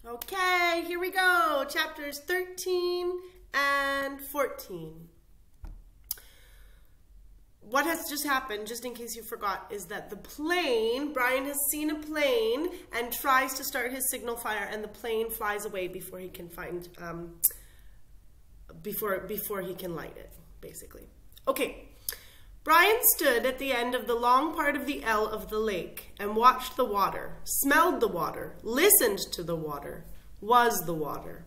Okay, here we go. Chapters 13 and 14. What has just happened, just in case you forgot, is that the plane, Brian has seen a plane and tries to start his signal fire, and the plane flies away before he can find, before he can light it, basically. Okay. Brian stood at the end of the long part of the L of the lake and watched the water, smelled the water, listened to the water, was the water.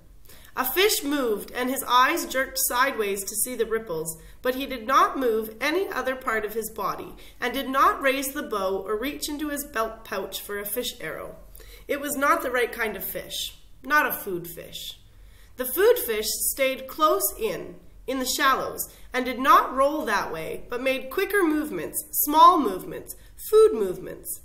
A fish moved and his eyes jerked sideways to see the ripples, but he did not move any other part of his body and did not raise the bow or reach into his belt pouch for a fish arrow. It was not the right kind of fish, not a food fish. The food fish stayed close in the shallows, and did not roll that way, but made quicker movements, small movements, food movements.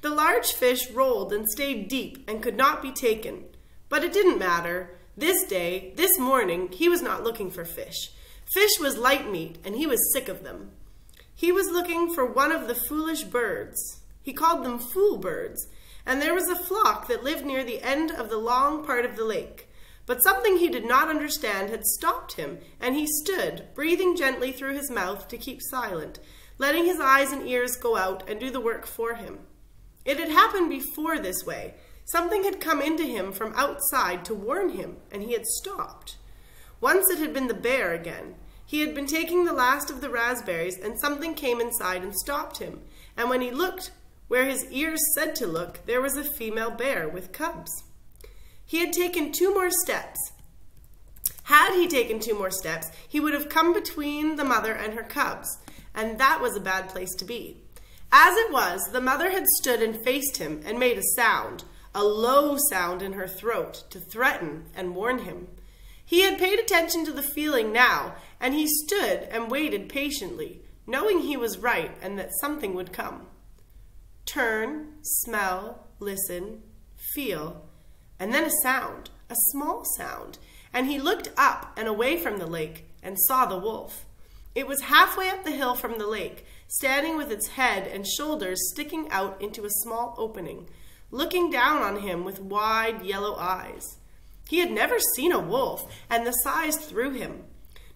The large fish rolled and stayed deep and could not be taken. But it didn't matter. This day, this morning, he was not looking for fish. Fish was light meat, and he was sick of them. He was looking for one of the foolish birds. He called them fool birds, and there was a flock that lived near the end of the long part of the lake. But something he did not understand had stopped him, and he stood, breathing gently through his mouth to keep silent, letting his eyes and ears go out and do the work for him. It had happened before this way. Something had come into him from outside to warn him, and he had stopped. Once it had been the bear again. He had been taking the last of the raspberries, and something came inside and stopped him. And when he looked where his ears said to look, there was a female bear with cubs. He had taken 2 more steps. Had he taken 2 more steps, he would have come between the mother and her cubs, and that was a bad place to be. As it was, the mother had stood and faced him and made a sound, a low sound in her throat, to threaten and warn him. He had paid attention to the feeling now, and he stood and waited patiently, knowing he was right and that something would come. Turn, smell, listen, feel. And then a sound, a small sound, and he looked up and away from the lake and saw the wolf. It was halfway up the hill from the lake, standing with its head and shoulders sticking out into a small opening, looking down on him with wide yellow eyes. He had never seen a wolf, and the size threw him.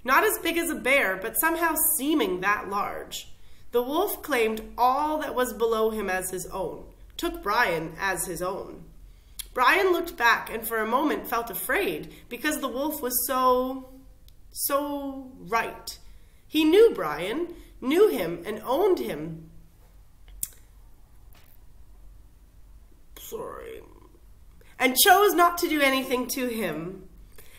Not as big as a bear, but somehow seeming that large. The wolf claimed all that was below him as his own, took Brian as his own. Brian looked back and for a moment felt afraid because the wolf was so right. He knew Brian, knew him, and owned him. And chose not to do anything to him.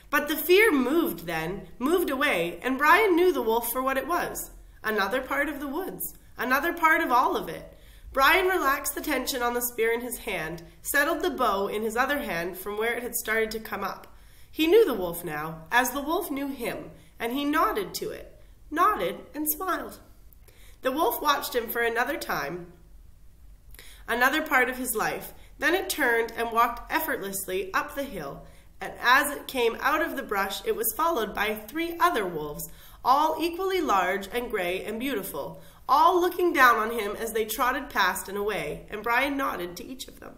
But the fear moved then, moved away, and Brian knew the wolf for what it was. Another part of the woods, another part of all of it. Brian relaxed the tension on the spear in his hand, settled the bow in his other hand from where it had started to come up. He knew the wolf now, as the wolf knew him, and he nodded to it, nodded and smiled. The wolf watched him for another time, another part of his life. Then it turned and walked effortlessly up the hill, and as it came out of the brush, it was followed by 3 other wolves, all equally large and gray and beautiful, all looking down on him as they trotted past and away, and Brian nodded to each of them.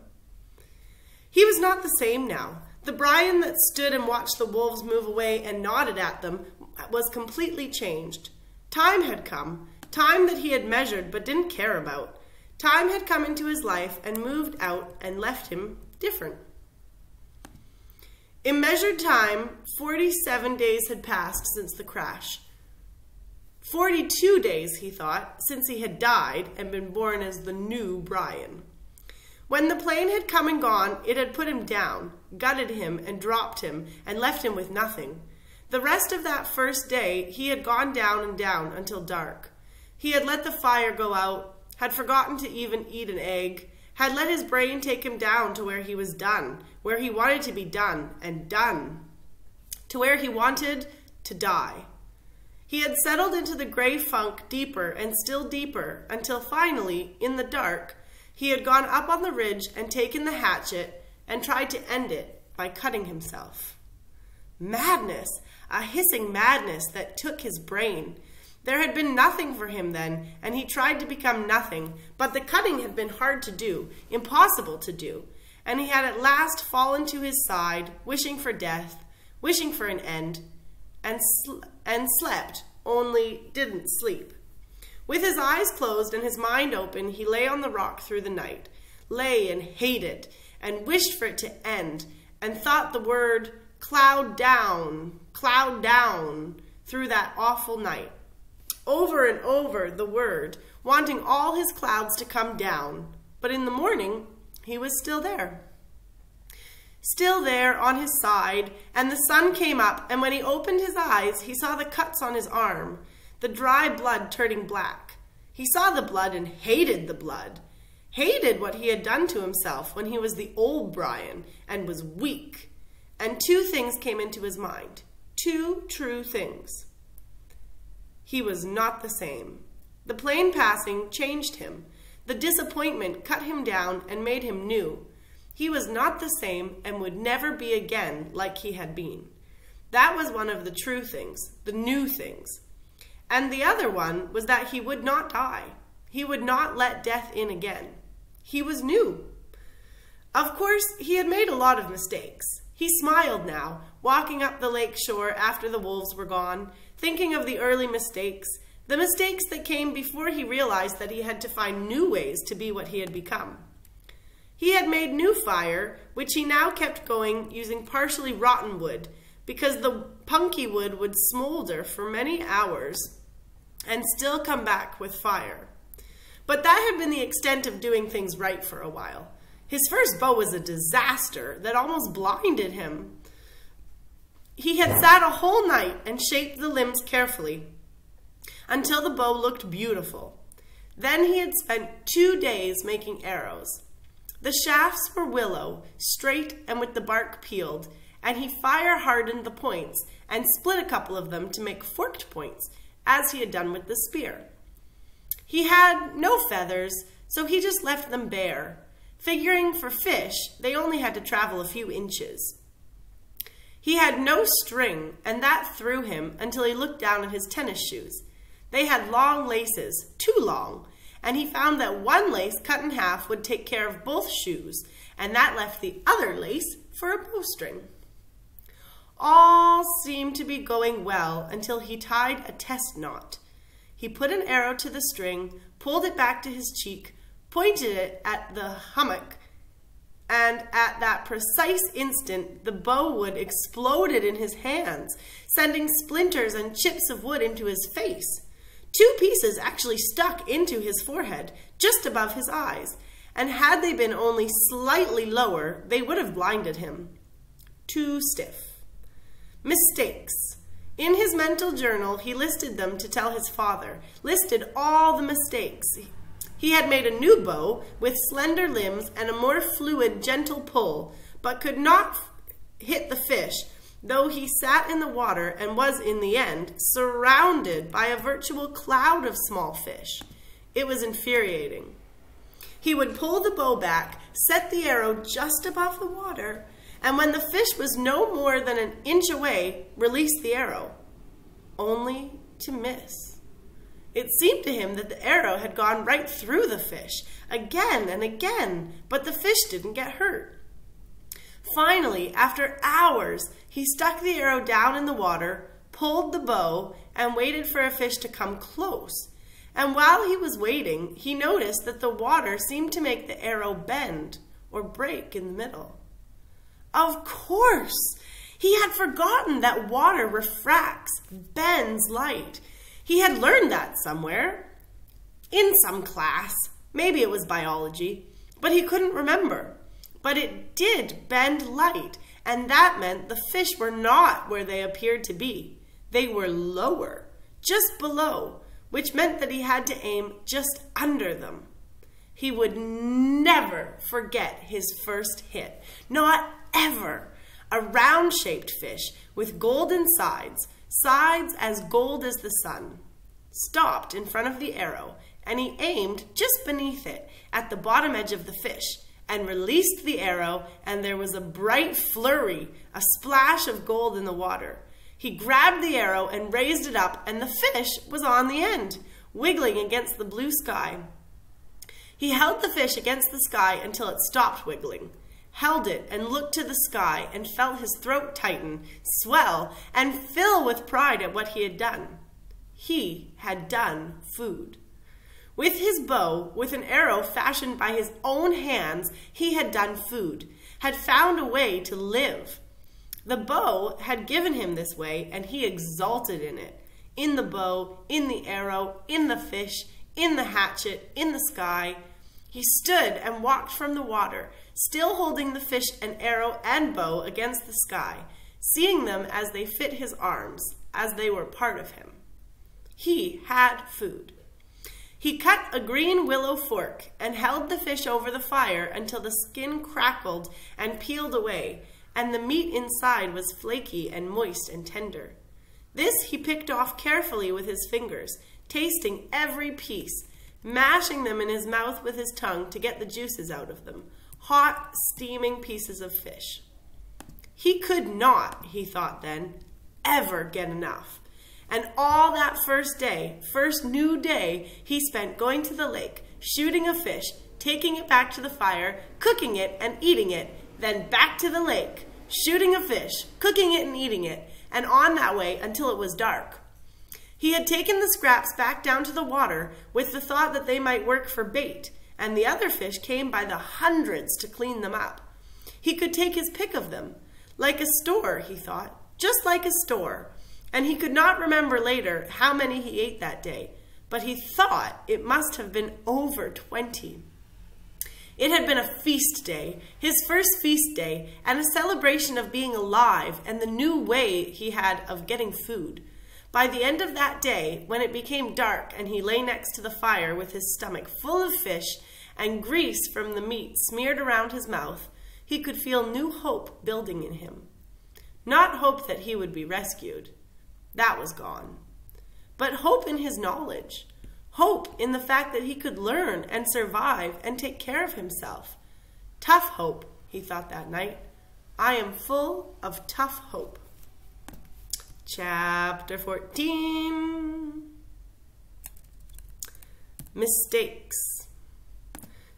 He was not the same now. The Brian that stood and watched the wolves move away and nodded at them was completely changed. Time had come, time that he had measured but didn't care about. Time had come into his life and moved out and left him different. In measured time, 47 days had passed since the crash. 42 days, he thought, since he had died and been born as the new Brian. When the plane had come and gone, it had put him down, gutted him and dropped him, and left him with nothing. The rest of that first day, he had gone down and down until dark. He had let the fire go out, had forgotten to even eat an egg, had let his brain take him down to where he was done, where he wanted to be done, and done, to where he wanted to die. He had settled into the gray funk deeper and still deeper until finally, in the dark, he had gone up on the ridge and taken the hatchet and tried to end it by cutting himself. Madness, a hissing madness that took his brain. There had been nothing for him then, and he tried to become nothing, but the cutting had been hard to do, impossible to do. and he had at last fallen to his side, wishing for death, wishing for an end, and slept, only didn't sleep. With his eyes closed and his mind open, he lay on the rock through the night, lay and hated, and wished for it to end, and thought the word cloud down, through that awful night. Over and over the word, wanting all his clouds to come down. But in the morning, he was still there. Still there on his side, and the sun came up, and when he opened his eyes, he saw the cuts on his arm, the dry blood turning black. He saw the blood and hated the blood, hated what he had done to himself when he was the old Brian and was weak. And two things came into his mind, two true things. He was not the same. The plain passing changed him. The disappointment cut him down and made him new. He was not the same and would never be again like he had been. That was one of the true things, the new things. And the other one was that he would not die. He would not let death in again. He was new. Of course, he had made a lot of mistakes. He smiled now, walking up the lake shore after the wolves were gone, thinking of the early mistakes, the mistakes that came before he realized that he had to find new ways to be what he had become. He had made new fire, which he now kept going using partially rotten wood, because the punky wood would smolder for many hours and still come back with fire. But that had been the extent of doing things right for a while. His first bow was a disaster that almost blinded him. He had sat a whole night and shaped the limbs carefully until the bow looked beautiful. Then he had spent 2 days making arrows. The shafts were willow, straight and with the bark peeled, and he fire-hardened the points and split a couple of them to make forked points, as he had done with the spear. He had no feathers, so he just left them bare, figuring for fish they only had to travel a few inches. He had no string, and that threw him until he looked down at his tennis shoes. They had long laces, too long, and he found that one lace cut in half would take care of both shoes, and that left the other lace for a bowstring. All seemed to be going well until he tied a test knot. He put an arrow to the string, pulled it back to his cheek, pointed it at the hummock, and at that precise instant the bow wood exploded in his hands, sending splinters and chips of wood into his face. 2 pieces actually stuck into his forehead, just above his eyes, and had they been only slightly lower, they would have blinded him. Too stiff. Mistakes. In his mental journal, he listed them to tell his father, listed all the mistakes. He had made a new bow with slender limbs and a more fluid, gentle pull, but could not hit the fish, though he sat in the water and was, in the end, surrounded by a virtual cloud of small fish. It was infuriating. He would pull the bow back, set the arrow just above the water, and when the fish was no more than an inch away, release the arrow, only to miss. It seemed to him that the arrow had gone right through the fish, again and again, but the fish didn't get hurt. Finally, after hours, he stuck the arrow down in the water, pulled the bow, and waited for a fish to come close. And while he was waiting, he noticed that the water seemed to make the arrow bend or break in the middle. Of course! He had forgotten that water refracts, bends light. He had learned that somewhere, in some class. Maybe it was biology, but he couldn't remember. But it did bend light, and that meant the fish were not where they appeared to be. They were lower, just below, which meant that he had to aim just under them. He would never forget his first hit, not ever. A round-shaped fish with golden sides, sides as gold as the sun, stopped in front of the arrow, and he aimed just beneath it at the bottom edge of the fish and released the arrow, and there was a bright flurry, a splash of gold in the water. He grabbed the arrow and raised it up, and the fish was on the end, wiggling against the blue sky. He held the fish against the sky until it stopped wiggling. held it and looked to the sky and felt his throat tighten, swell, and fill with pride at what he had done. He had done food. With his bow, with an arrow fashioned by his own hands, he had done food, had found a way to live. The bow had given him this way, and he exulted in it. In the bow, in the arrow, in the fish, in the hatchet, in the sky. He stood and walked from the water, still holding the fish and arrow and bow against the sky, seeing them as they fit his arms, as they were part of him. He had food. He cut a green willow fork and held the fish over the fire until the skin crackled and peeled away, and the meat inside was flaky and moist and tender. This he picked off carefully with his fingers, tasting every piece, mashing them in his mouth with his tongue to get the juices out of them. Hot, steaming pieces of fish. He could not, he thought then, ever get enough. And all that first new day, he spent going to the lake, shooting a fish, taking it back to the fire, cooking it and eating it, then back to the lake, shooting a fish, cooking it and eating it, and on that way until it was dark. He had taken the scraps back down to the water with the thought that they might work for bait, and the other fish came by the hundreds to clean them up. He could take his pick of them, like a store, he thought, just like a store. And he could not remember later how many he ate that day, but he thought it must have been over 20. It had been a feast day, his first feast day, and a celebration of being alive and the new way he had of getting food. By the end of that day, when it became dark and he lay next to the fire with his stomach full of fish and grease from the meat smeared around his mouth, he could feel new hope building in him. Not hope that he would be rescued. That was gone. But hope in his knowledge. Hope in the fact that he could learn and survive and take care of himself. Tough hope, he thought that night. I am full of tough hope. Chapter 14. Mistakes.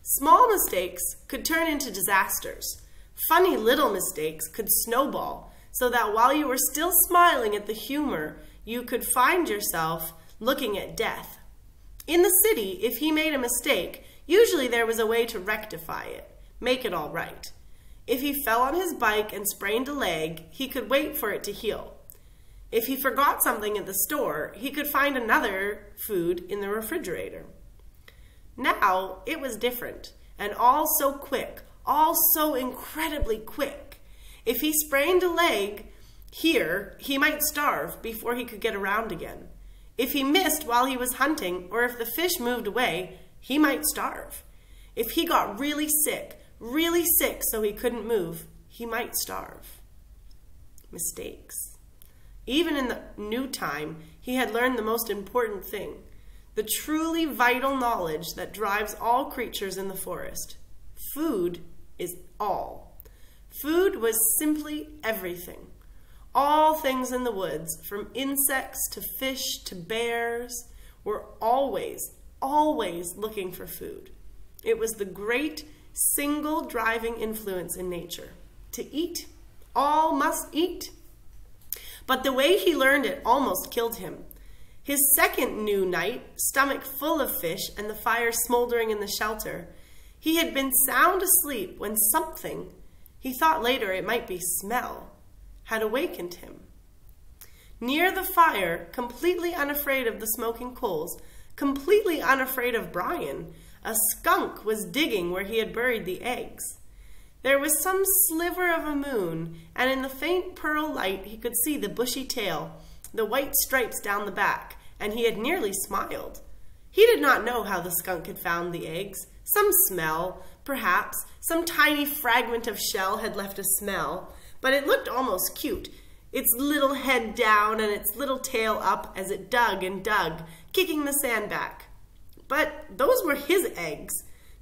Small mistakes could turn into disasters. Funny little mistakes could snowball, so that while you were still smiling at the humor, you could find yourself looking at death. In the city, if he made a mistake, usually there was a way to rectify it, make it all right. If he fell on his bike and sprained a leg, he could wait for it to heal. If he forgot something at the store, he could find another food in the refrigerator. Now, it was different, and all so quick, all so incredibly quick. If he sprained a leg here, he might starve before he could get around again. If he missed while he was hunting, or if the fish moved away, he might starve. If he got really sick so he couldn't move, he might starve. Mistakes. Even in the new time, he had learned the most important thing, the truly vital knowledge that drives all creatures in the forest. Food is all. Food was simply everything. All things in the woods, from insects to fish to bears, were always looking for food. It was the great single driving influence in nature. To eat. All must eat. But the way he learned it almost killed him. His second new night, stomach full of fish and the fire smoldering in the shelter, he had been sound asleep when something, he thought later it might be smell, had awakened him. Near the fire, completely unafraid of the smoking coals, completely unafraid of Brian, a skunk was digging where he had buried the eggs. There was some sliver of a moon, and in the faint pearl light he could see the bushy tail, the white stripes down the back, and he had nearly smiled. He did not know how the skunk had found the eggs. Some smell, perhaps. Some tiny fragment of shell had left a smell, but it looked almost cute, its little head down and its little tail up as it dug and dug, kicking the sand back. But those were his eggs,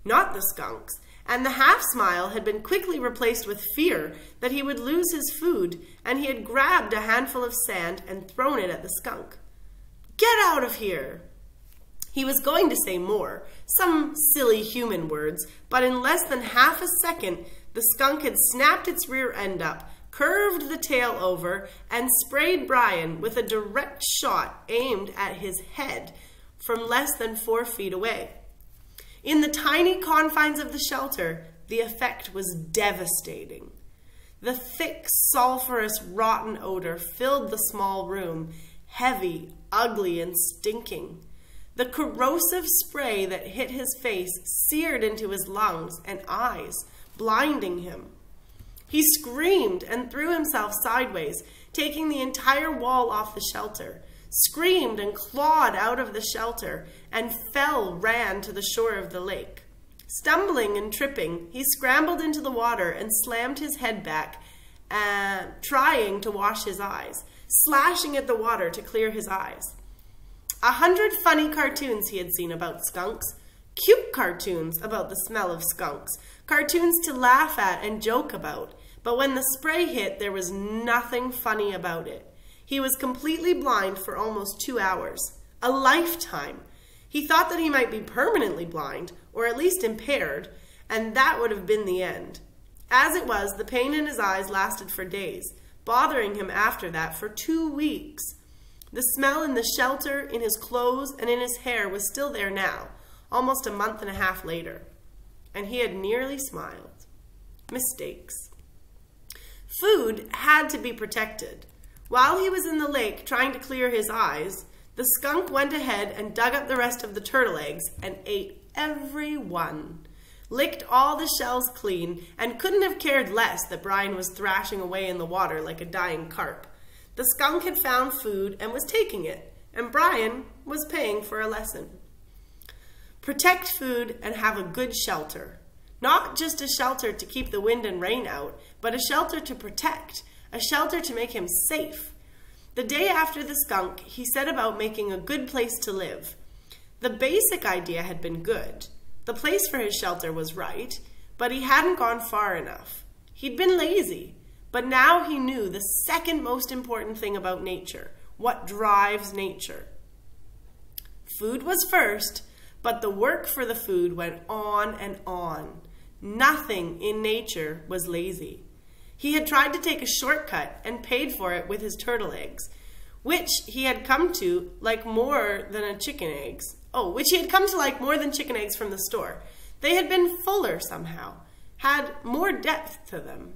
not the skunk's, and the half-smile had been quickly replaced with fear that he would lose his food, and he had grabbed a handful of sand and thrown it at the skunk. "Get out of here!" He was going to say more, some silly human words, but in less than half a second, The skunk had snapped its rear end up, curved the tail over, and sprayed Brian with a direct shot aimed at his head from less than 4 feet away. In the tiny confines of the shelter, the effect was devastating. The thick, sulfurous, rotten odor filled the small room, heavy, ugly, and stinking. The corrosive spray that hit his face seared into his lungs and eyes, blinding him. He screamed and threw himself sideways, taking the entire wall off the shelter, screamed and clawed out of the shelter, and ran to the shore of the lake. Stumbling and tripping, he scrambled into the water and slammed his head back, trying to wash his eyes, slashing at the water to clear his eyes. 100 funny cartoons he had seen about skunks, cute cartoons about the smell of skunks, cartoons to laugh at and joke about, but when the spray hit, there was nothing funny about it. He was completely blind for almost 2 hours, a lifetime. He thought that he might be permanently blind, or at least impaired, and that would have been the end. As it was, the pain in his eyes lasted for days, bothering him after that for 2 weeks. The smell in the shelter, in his clothes, and in his hair was still there now, almost a month and a half later. And he had nearly smiled. Mistakes. Food had to be protected. While he was in the lake trying to clear his eyes, the skunk went ahead and dug up the rest of the turtle eggs and ate every one, licked all the shells clean, and couldn't have cared less that Brian was thrashing away in the water like a dying carp. The skunk had found food and was taking it, and Brian was paying for a lesson. Protect food and have a good shelter. Not just a shelter to keep the wind and rain out, but a shelter to protect, a shelter to make him safe. The day after the skunk, he set about making a good place to live. The basic idea had been good. The place for his shelter was right, but he hadn't gone far enough. He'd been lazy, but now he knew the second most important thing about nature, what drives nature. Food was first, but the work for the food went on and on. Nothing in nature was lazy. He had tried to take a shortcut and paid for it with his turtle eggs, which he had come to like more than chicken eggs from the store. They had been fuller somehow, had more depth to them.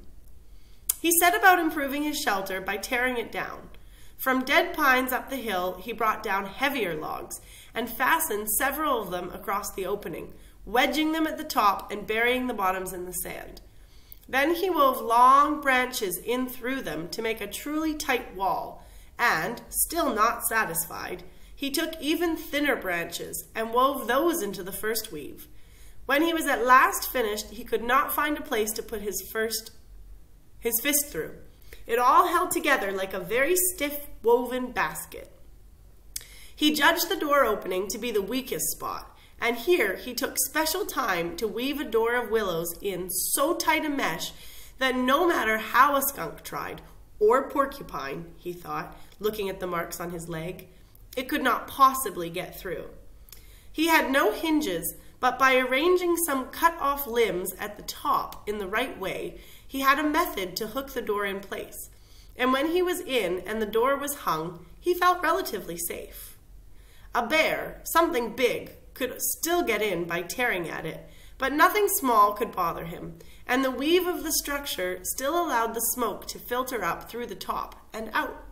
He set about improving his shelter by tearing it down. From dead pines up the hill, he brought down heavier logs and fastened several of them across the opening, wedging them at the top and burying the bottoms in the sand. Then he wove long branches in through them to make a truly tight wall, and, still not satisfied, he took even thinner branches and wove those into the first weave. When he was at last finished, he could not find a place to put his fist through. It all held together like a very stiff woven basket. He judged the door opening to be the weakest spot, and here he took special time to weave a door of willows in so tight a mesh that no matter how a skunk tried, or porcupine, he thought, looking at the marks on his leg, it could not possibly get through. He had no hinges, but by arranging some cut-off limbs at the top in the right way, he had a method to hook the door in place. And when he was in and the door was hung, he felt relatively safe. A bear, something big, could still get in by tearing at it, but nothing small could bother him, and the weave of the structure still allowed the smoke to filter up through the top and out.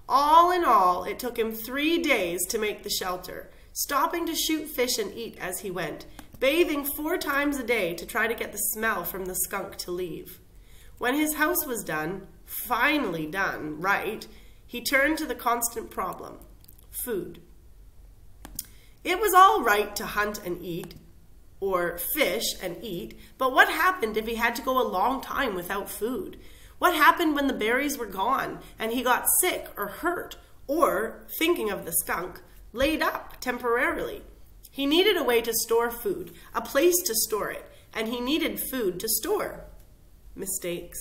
All in all, it took him 3 days to make the shelter, stopping to shoot fish and eat as he went, bathing 4 times a day to try to get the smell from the skunk to leave. When his house was done, finally done right, he turned to the constant problem: food. It was all right to hunt and eat, or fish and eat, but what happened if he had to go a long time without food? What happened when the berries were gone and he got sick or hurt, or, thinking of the skunk, laid up temporarily? He needed a way to store food, a place to store it, and he needed food to store. Mistakes.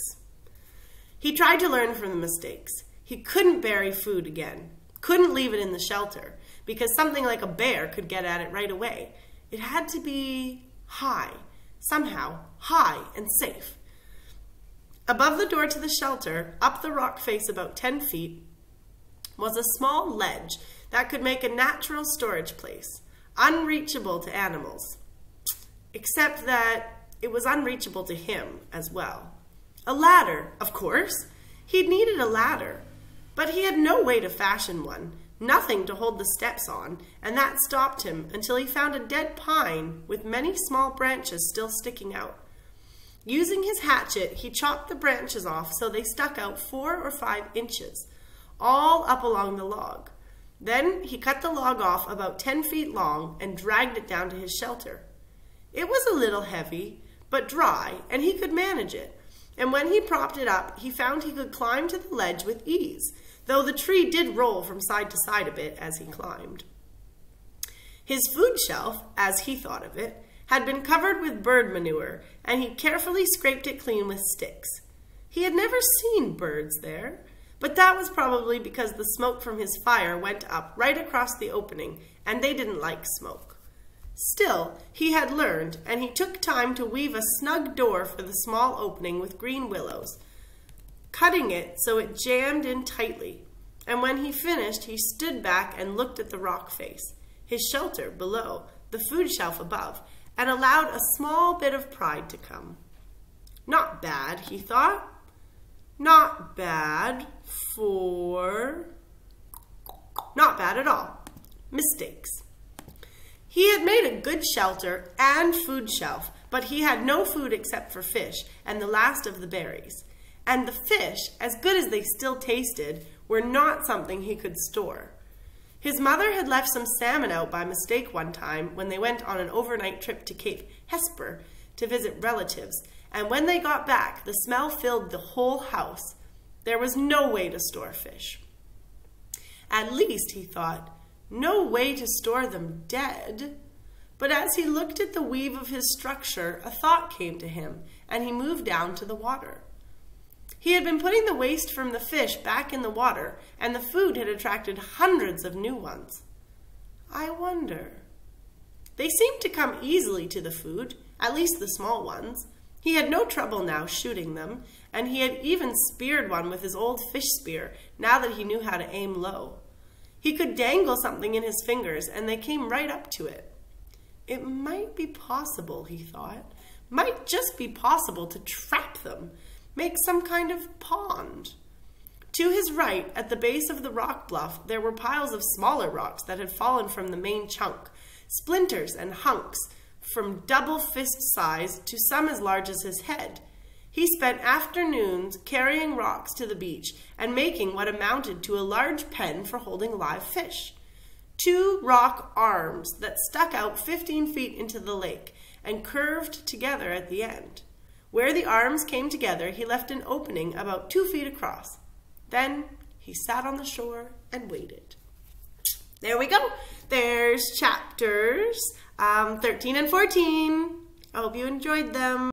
He tried to learn from the mistakes. He couldn't bury food again, couldn't leave it in the shelter, because something like a bear could get at it right away. It had to be high, somehow high and safe. Above the door to the shelter, up the rock face about 10 feet, was a small ledge that could make a natural storage place, unreachable to animals. Except that it was unreachable to him as well. A ladder, of course. He'd needed a ladder, but he had no way to fashion one, nothing to hold the steps on, and that stopped him until he found a dead pine with many small branches still sticking out. Using his hatchet, he chopped the branches off so they stuck out 4 or 5 inches, all up along the log. Then he cut the log off about 10 feet long and dragged it down to his shelter. It was a little heavy, but dry, and he could manage it. And when he propped it up, he found he could climb to the ledge with ease, though the tree did roll from side to side a bit as he climbed. His food shelf, as he thought of it, had been covered with bird manure, and he carefully scraped it clean with sticks. He had never seen birds there, but that was probably because the smoke from his fire went up right across the opening, and they didn't like smoke. Still, he had learned, and he took time to weave a snug door for the small opening with green willows, cutting it so it jammed in tightly. And when he finished, he stood back and looked at the rock face, his shelter below, the food shelf above, and allowed a small bit of pride to come. Not bad, he thought. Not bad not bad at all. Mistakes. He had made a good shelter and food shelf, but he had no food except for fish and the last of the berries. And the fish, as good as they still tasted, were not something he could store. His mother had left some salmon out by mistake one time when they went on an overnight trip to Cape Hesper to visit relatives, and when they got back, the smell filled the whole house. There was no way to store fish. At least, he thought, no way to store them dead. But as he looked at the weave of his structure, a thought came to him, and he moved down to the water. He had been putting the waste from the fish back in the water, and the food had attracted hundreds of new ones. I wonder. They seemed to come easily to the food, at least the small ones. He had no trouble now shooting them, and he had even speared one with his old fish spear, now that he knew how to aim low. He could dangle something in his fingers, and they came right up to it. It might be possible, he thought, might just be possible to trap them, make some kind of pond. To his right, at the base of the rock bluff, there were piles of smaller rocks that had fallen from the main chunk, splinters and hunks from double fist size to some as large as his head. He spent afternoons carrying rocks to the beach and making what amounted to a large pen for holding live fish. 2 rock arms that stuck out 15 feet into the lake and curved together at the end. Where the arms came together, he left an opening about 2 feet across. Then he sat on the shore and waited. There we go. There's chapters 13 and 14. I hope you enjoyed them.